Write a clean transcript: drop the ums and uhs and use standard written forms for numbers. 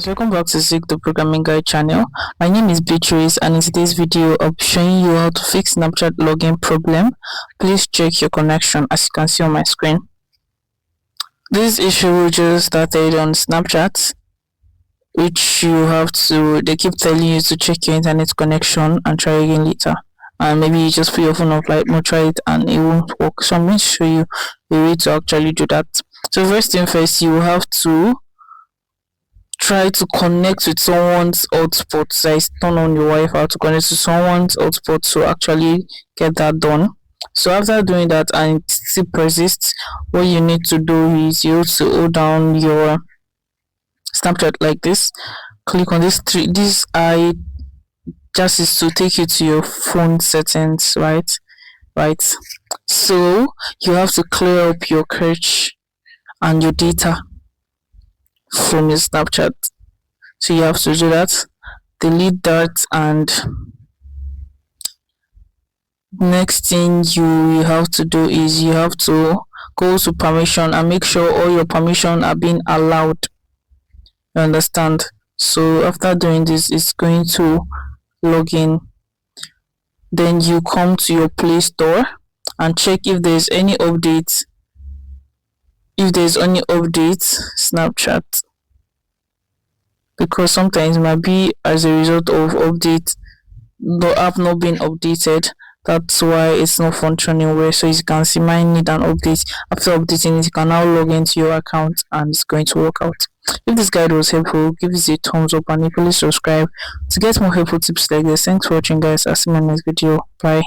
Guys, welcome back to Seek the Programming Guide channel. My name is Beatrice, and in today's video I'll be showing you how to fix Snapchat login problem. Please check your connection as you can see on my screen. This issue just started on Snapchat, which they keep telling you to check your internet connection and try again later. And maybe you just put your phone off like no, try it and it won't work. So I'm going to show you a way to actually do that. So first thing first, you have to try to connect with someone's hotspot. So turn on your Wi-Fi to connect to someone's hotspot to actually get that done. So after doing that and it still persists, what you need to do is you have to hold down your Snapchat like this, click on this eye just is to take you to your phone settings, right? So you have to clear up your cache and your data from your Snapchat. So you have to do that, delete that, and next thing you have to do is you have to go to permission and make sure all your permission are being allowed. You understand? So after doing this, it's going to log in. Then you come to your Play Store and check if there's any updates. If there's any updates, Snapchat, because sometimes it might be as a result of update, the app not being updated. That's why it's not functioning well. So as you can see, mine need an update. After updating it, you can now log into your account and it's going to work out. If this guide was helpful, give us a thumbs up and please subscribe to get more helpful tips like this. Thanks for watching, guys. I'll see you in my next video. Bye.